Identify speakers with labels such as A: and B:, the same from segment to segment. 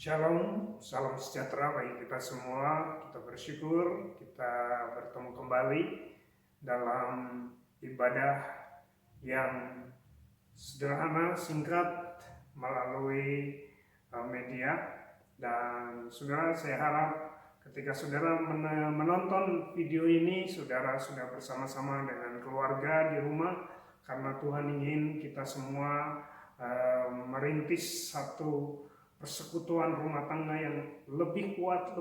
A: Shalom, salam sejahtera bagi kita semua. Kita bersyukur kita bertemu kembali dalam ibadah yang sederhana, singkat melalui media. Dan saudara, saya harap ketika saudara menonton video ini, saudara sudah bersama-sama dengan keluarga di rumah, karena Tuhan ingin kita semua merintis satu persekutuan rumah tangga yang lebih kuat,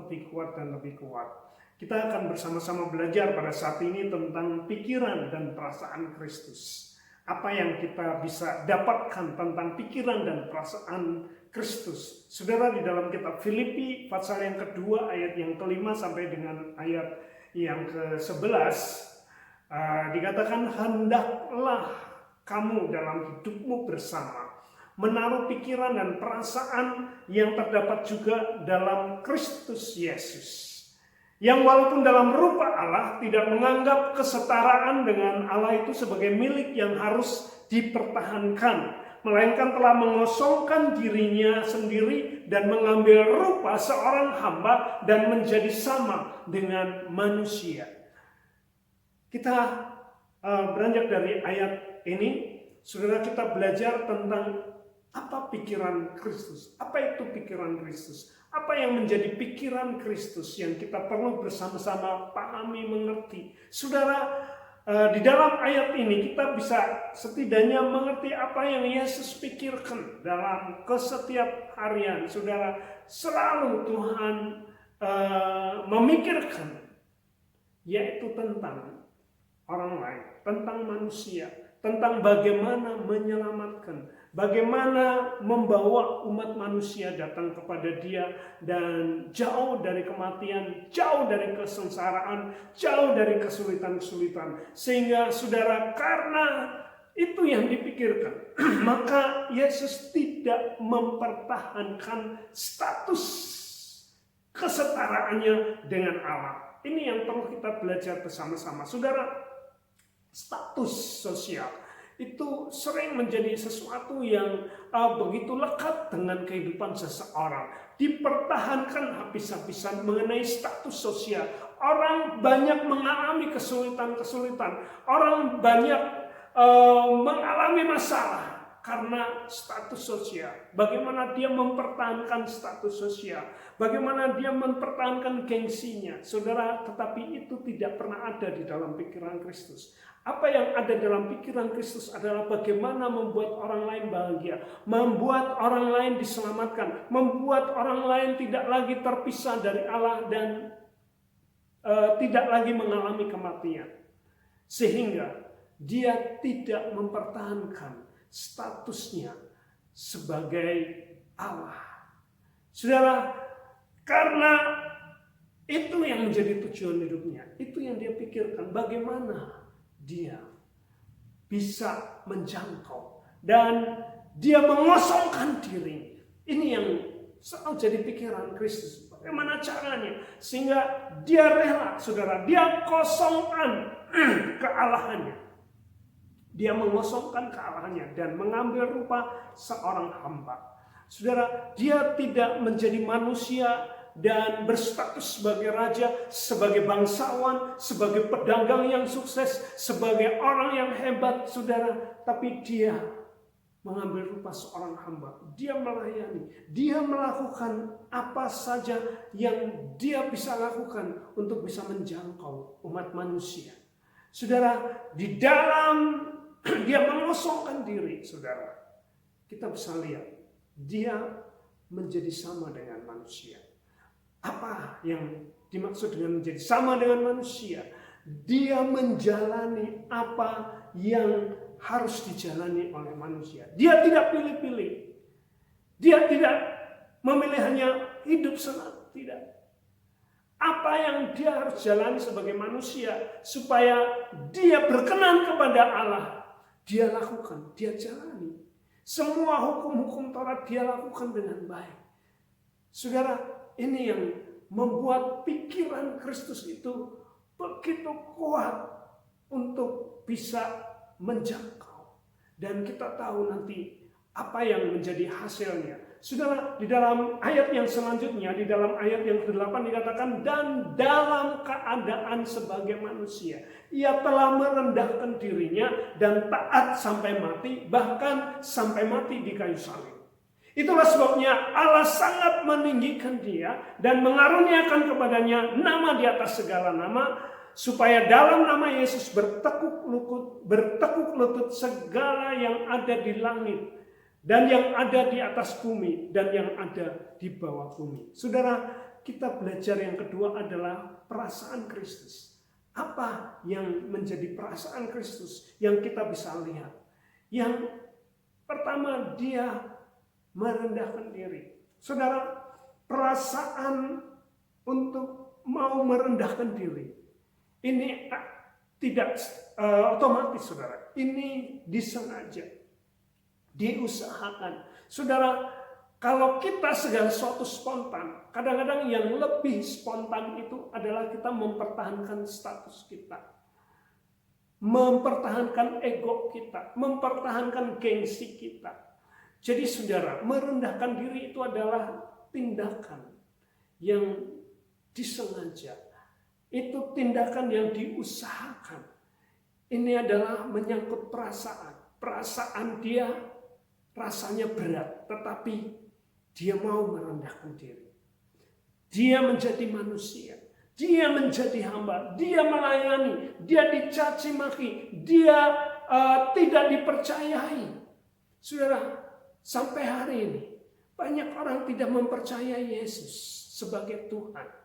A: dan lebih kuat. Kita akan bersama-sama belajar pada saat ini tentang pikiran dan perasaan Kristus. Apa yang kita bisa dapatkan tentang pikiran dan perasaan Kristus. Saudara, di dalam kitab Filipi pasal yang kedua ayat yang kelima sampai dengan ayat yang ke-11 dikatakan, hendaklah kamu dalam hidupmu bersama menaruh pikiran dan perasaan yang terdapat juga dalam Kristus Yesus, yang walaupun dalam rupa Allah tidak menganggap kesetaraan dengan Allah itu sebagai milik yang harus dipertahankan, melainkan telah mengosongkan dirinya sendiri dan mengambil rupa seorang hamba dan menjadi sama dengan manusia. Kita beranjak dari ayat ini, saudara, kita belajar tentang apa pikiran Kristus? Apa itu pikiran Kristus? Apa yang menjadi pikiran Kristus yang kita perlu bersama-sama pahami, mengerti? Saudara, di dalam ayat ini kita bisa setidaknya mengerti apa yang Yesus pikirkan dalam kesetiap harian. Saudara, selalu Tuhan memikirkan, yaitu tentang orang lain, tentang manusia, tentang bagaimana menyelamatkan, bagaimana membawa umat manusia datang kepada Dia dan jauh dari kematian, jauh dari kesengsaraan, jauh dari kesulitan-kesulitan. Sehingga saudara, karena itu yang dipikirkan, maka Yesus tidak mempertahankan status kesetaraannya dengan Allah. Ini yang perlu kita belajar bersama-sama. Saudara, status sosial itu sering menjadi sesuatu yang begitu lekat dengan kehidupan seseorang. Dipertahankan habis-habisan mengenai status sosial. Orang banyak mengalami kesulitan-kesulitan. Orang banyak mengalami masalah karena status sosial. Bagaimana dia mempertahankan status sosial, bagaimana dia mempertahankan gengsinya. Saudara, tetapi itu tidak pernah ada di dalam pikiran Kristus. Apa yang ada dalam pikiran Kristus adalah bagaimana membuat orang lain bahagia, membuat orang lain diselamatkan, membuat orang lain tidak lagi terpisah dari Allah dan tidak lagi mengalami kematian. Sehingga dia tidak mempertahankan statusnya sebagai Allah. Saudara, karena itu yang menjadi tujuan hidupnya, itu yang dia pikirkan, bagaimana dia bisa menjangkau dan dia mengosongkan diri. Ini yang selalu jadi pikiran Kristus. Bagaimana caranya sehingga dia rela, saudara, dia kosongkan kealahannya. Dia mengosongkan kealahannya dan mengambil rupa seorang hamba. Saudara, dia tidak menjadi manusia dan berstatus sebagai raja, sebagai bangsawan, sebagai pedagang yang sukses, sebagai orang yang hebat, saudara. Tapi dia mengambil rupa seorang hamba. Dia melayani, dia melakukan apa saja yang dia bisa lakukan untuk bisa menjangkau umat manusia. Saudara, di dalam dia mengosongkan diri, saudara, kita bisa lihat dia menjadi sama dengan manusia. Apa yang dimaksud dengan menjadi sama dengan manusia? Dia menjalani apa yang harus dijalani oleh manusia. Dia tidak pilih-pilih. Dia tidak memilih hanya hidup senang, tidak. Apa yang dia harus jalani sebagai manusia supaya dia berkenan kepada Allah, dia lakukan, dia jalani. Semua hukum-hukum Taurat dia lakukan dengan baik. Saudara, ini yang membuat pikiran Kristus itu begitu kuat untuk bisa menjangkau. Dan kita tahu nanti apa yang menjadi hasilnya. Saudara, di dalam ayat yang selanjutnya, di dalam ayat yang ke-8 dikatakan, dan dalam keadaan sebagai manusia, ia telah merendahkan dirinya dan taat sampai mati, bahkan sampai mati di kayu salib. Itulah sebabnya Allah sangat meninggikan dia dan mengaruniakan kepadanya nama di atas segala nama, supaya dalam nama Yesus bertekuk lutut segala yang ada di langit dan yang ada di atas bumi dan yang ada di bawah bumi. Saudara, kita belajar yang kedua adalah perasaan Kristus. Apa yang menjadi perasaan Kristus yang kita bisa lihat? Yang pertama, dia merendahkan diri. Saudara, perasaan untuk mau merendahkan diri ini tidak otomatis, saudara. Ini disengaja, diusahakan. Saudara, kalau kita segala sesuatu spontan, kadang-kadang yang lebih spontan itu adalah kita mempertahankan status kita, mempertahankan ego kita, mempertahankan gengsi kita. Jadi saudara, merendahkan diri itu adalah tindakan yang disengaja. Itu tindakan yang diusahakan. Ini adalah menyangkut perasaan. Perasaan dia rasanya berat, tetapi dia mau merendahkan diri. Dia menjadi manusia. Dia menjadi hamba. Dia melayani. Dia dicaci maki. Dia tidak dipercayai. Saudara, sampai hari ini banyak orang tidak mempercayai Yesus sebagai Tuhan.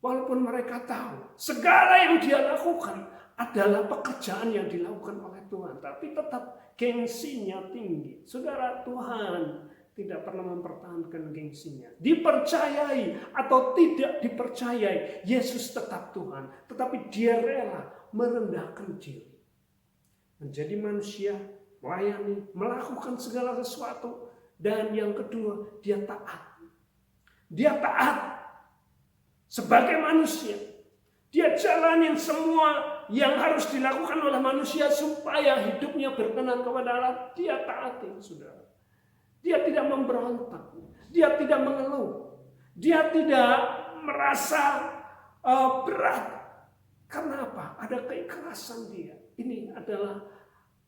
A: Walaupun mereka tahu segala yang dia lakukan adalah pekerjaan yang dilakukan oleh Tuhan, tapi tetap gengsinya tinggi. Saudara, Tuhan tidak pernah mempertahankan gengsinya. Dipercayai atau tidak dipercayai, Yesus tetap Tuhan. Tetapi dia rela merendahkan diri. Menjadi manusia, melayani, melakukan segala sesuatu. Dan yang kedua, dia taat. Dia taat sebagai manusia. Dia jalanin semua yang harus dilakukan oleh manusia supaya hidupnya berkenan kepada Allah. Dia taati, saudara. Dia tidak memberontak. Dia tidak mengeluh. Dia tidak merasa berat. Karena apa? Ada keikhlasan dia. Ini adalah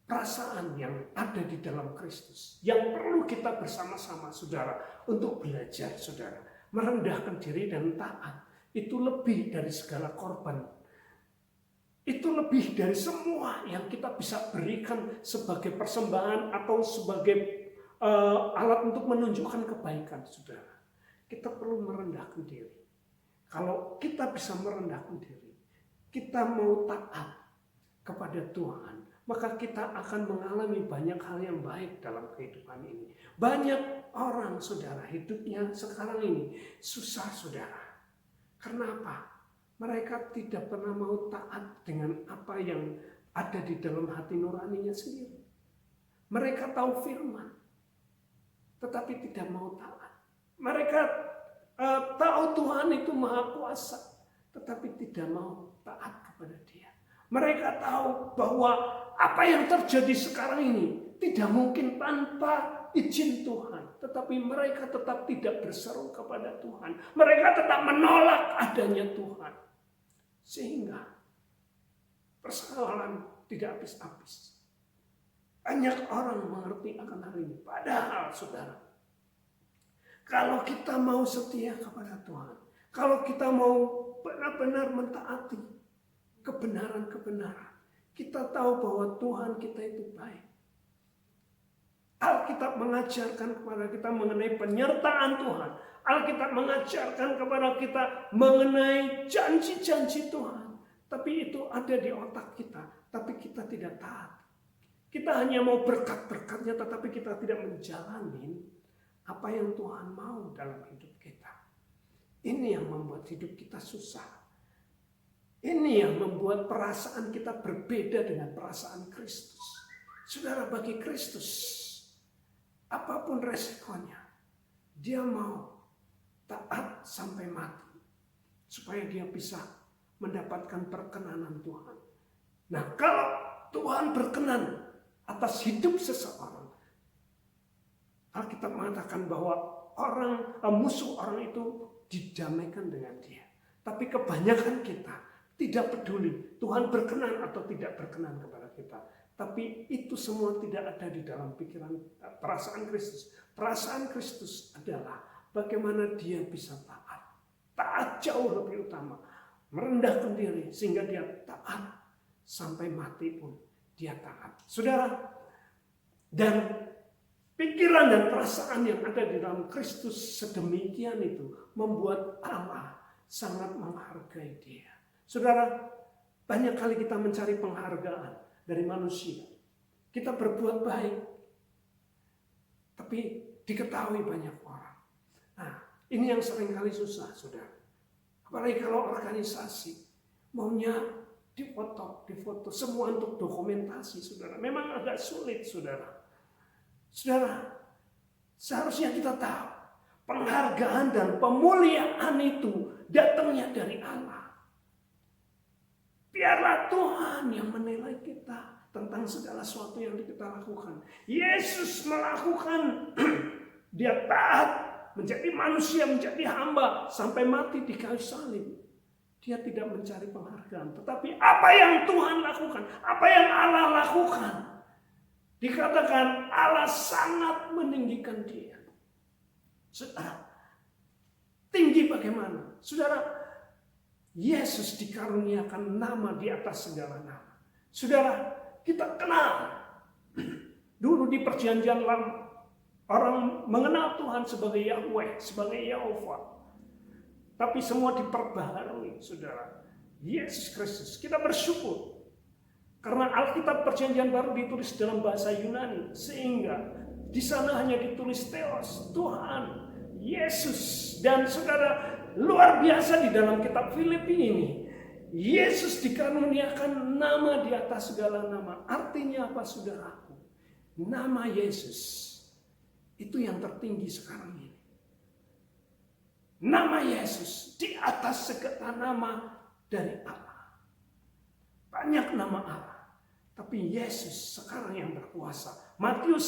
A: perasaan yang ada di dalam Kristus. Yang perlu kita bersama-sama, saudara, untuk belajar, saudara. Merendahkan diri dan taat. Itu lebih dari segala korban. Itu lebih dari semua yang kita bisa berikan sebagai persembahan atau sebagai alat untuk menunjukkan kebaikan, saudara. Kita perlu merendahkan diri. Kalau kita bisa merendahkan diri, kita mau taat kepada Tuhan, maka kita akan mengalami banyak hal yang baik dalam kehidupan ini. Banyak orang, saudara, hidupnya sekarang ini susah, saudara. Kenapa? Mereka tidak pernah mau taat dengan apa yang ada di dalam hati nuraninya sendiri. Mereka tahu firman, tetapi tidak mau taat. Mereka tahu Tuhan itu maha kuasa, tetapi tidak mau taat kepada dia. Mereka tahu bahwa apa yang terjadi sekarang ini tidak mungkin tanpa izin Tuhan. Tetapi mereka tetap tidak berseru kepada Tuhan. Mereka tetap menolak adanya Tuhan. Sehingga persoalan tidak habis-habis. Banyak orang mengerti akan hal ini. Padahal, saudara, kalau kita mau setia kepada Tuhan, kalau kita mau benar-benar mentaati kebenaran-kebenaran, kita tahu bahwa Tuhan kita itu baik. Alkitab mengajarkan kepada kita mengenai penyertaan Tuhan. Alkitab mengajarkan kepada kita mengenai janji-janji Tuhan. Tapi itu ada di otak kita, tapi kita tidak taat. Kita hanya mau berkat-berkatnya, tetapi kita tidak menjalani apa yang Tuhan mau dalam hidup kita. Ini yang membuat hidup kita susah. Ini yang membuat perasaan kita berbeda dengan perasaan Kristus. Saudara, bagi Kristus, apapun resikonya, dia mau taat sampai mati. Supaya dia bisa mendapatkan perkenanan Tuhan. Nah, kalau Tuhan berkenan atas hidup seseorang, Alkitab mengatakan bahwa musuh orang itu didamaikan dengan dia. Tapi kebanyakan kita tidak peduli Tuhan berkenan atau tidak berkenan kepada kita. Tapi itu semua tidak ada di dalam pikiran perasaan Kristus. Perasaan Kristus adalah bagaimana dia bisa taat. Taat jauh lebih utama. Merendahkan diri sehingga dia taat. Sampai mati pun dia taat. Saudara, dan pikiran dan perasaan yang ada di dalam Kristus sedemikian itu membuat Allah sangat menghargai dia. Saudara, banyak kali kita mencari penghargaan dari manusia. Kita berbuat baik, tapi diketahui banyak orang. Nah, ini yang seringkali susah, saudara. Apalagi kalau organisasi maunya difoto, semua untuk dokumentasi, saudara. Memang agak sulit, saudara. Saudara, seharusnya kita tahu penghargaan dan pemuliaan itu datangnya dari Allah. Biarlah Tuhan yang menilai kita tentang segala sesuatu yang kita lakukan. Yesus melakukan, dia taat menjadi manusia, menjadi hamba sampai mati di kayu salib. Dia tidak mencari penghargaan, tetapi apa yang Tuhan lakukan, apa yang Allah lakukan, dikatakan Allah sangat meninggikan dia. Saudara, tinggi bagaimana? Saudara, Yesus dikaruniakan nama di atas segala nama. Saudara, kita kenal. Dulu di perjanjian lama, orang mengenal Tuhan sebagai Yahweh, sebagai Yehova. Tapi semua diperbaharui, saudara. Yesus Kristus, kita bersyukur. Karena Alkitab perjanjian baru ditulis dalam bahasa Yunani. Sehingga di sana hanya ditulis Theos, Tuhan, Yesus. Dan saudara, luar biasa di dalam kitab Filipi ini. Yesus dikaruniakan nama di atas segala nama. Artinya apa, saudaraku? Nama Yesus itu yang tertinggi sekarang ini. Nama Yesus di atas segala nama dari Allah. Banyak nama Allah. Tapi Yesus sekarang yang berkuasa. Matius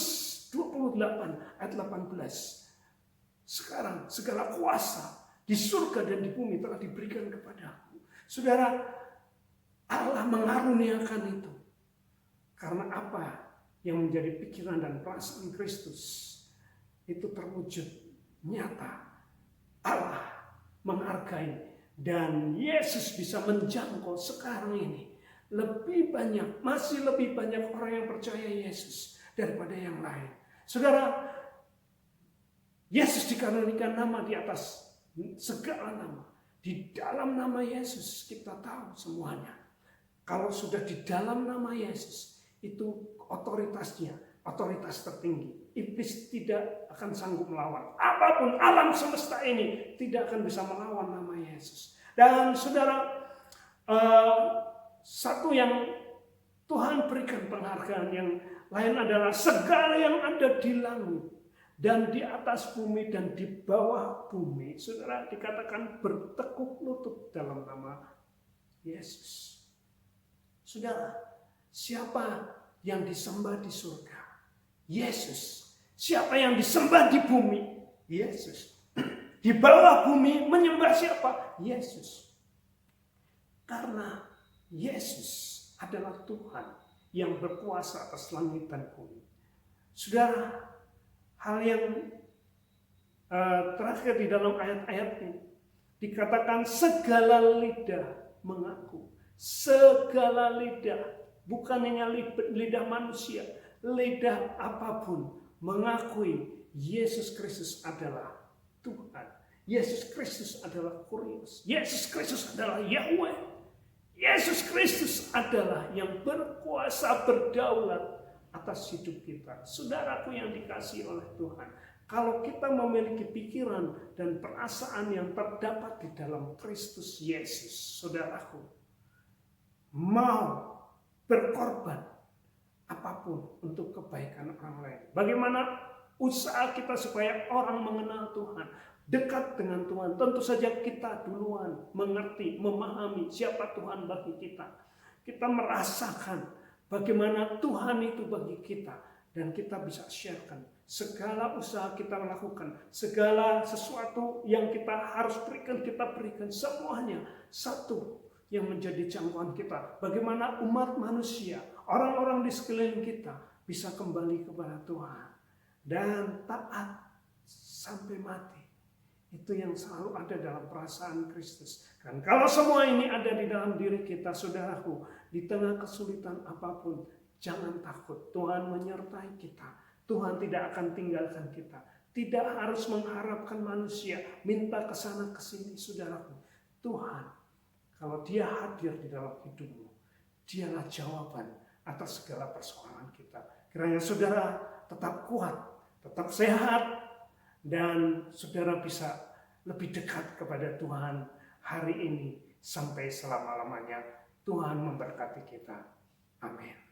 A: 28 ayat 18. Sekarang segala kuasa di surga dan di bumi telah diberikan kepadaku. Saudara, Allah mengaruniakan itu. Karena apa yang menjadi pikiran dan perasaan Kristus itu terwujud nyata. Allah menghargai dan Yesus bisa menjangkau sekarang ini. Lebih banyak, masih lebih banyak orang yang percaya Yesus daripada yang lain. Saudara, Yesus dikaruniakan nama di atas segala nama. Di dalam nama Yesus kita tahu semuanya. Kalau sudah di dalam nama Yesus, itu otoritasnya, otoritas tertinggi. Iblis tidak akan sanggup melawan. Apapun alam semesta ini tidak akan bisa melawan nama Yesus. Dan saudara, satu yang Tuhan berikan penghargaan yang lain adalah segala yang ada di langit dan di atas bumi dan di bawah bumi. Saudara, dikatakan bertekuk lutut dalam nama Yesus. Saudara, siapa yang disembah di surga? Yesus. Siapa yang disembah di bumi? Yesus. Di bawah bumi menyembah siapa? Yesus. Karena Yesus adalah Tuhan yang berkuasa atas langit dan bumi. Saudara, hal yang terakhir di dalam ayat-ayat ini dikatakan segala lidah mengaku. Segala lidah, bukan hanya lidah manusia, lidah apapun mengakui Yesus Kristus adalah Tuhan. Yesus Kristus adalah Kurios. Yesus Kristus adalah Yahweh. Yesus Kristus adalah yang berkuasa berdaulat atas hidup kita. Saudaraku yang dikasihi oleh Tuhan, kalau kita memiliki pikiran dan perasaan yang terdapat di dalam Kristus Yesus, saudaraku, mau berkorban apapun untuk kebaikan orang lain. Bagaimana usaha kita supaya orang mengenal Tuhan, dekat dengan Tuhan. Tentu saja kita duluan mengerti, memahami siapa Tuhan bagi kita. Kita merasakan bagaimana Tuhan itu bagi kita. dan kita bisa sharekan segala usaha kita lakukan, segala sesuatu yang kita harus berikan, kita berikan semuanya. Satu yang menjadi jangkauan kita, bagaimana umat manusia, orang-orang di sekeliling kita bisa kembali kepada Tuhan dan taat sampai mati. Itu yang selalu ada dalam perasaan Kristus. Dan kalau semua ini ada di dalam diri kita, saudaraku, di tengah kesulitan apapun, jangan takut. Tuhan menyertai kita. Tuhan tidak akan tinggalkan kita. Tidak harus mengharapkan manusia, minta ke sana ke sini, saudaraku. Tuhan, kalau Dia hadir di dalam hidupmu, Dialah jawaban atas segala persoalan kita. Kiranya saudara tetap kuat, tetap sehat, dan saudara bisa lebih dekat kepada Tuhan hari ini sampai selama-lamanya. Tuhan memberkati kita. Amin.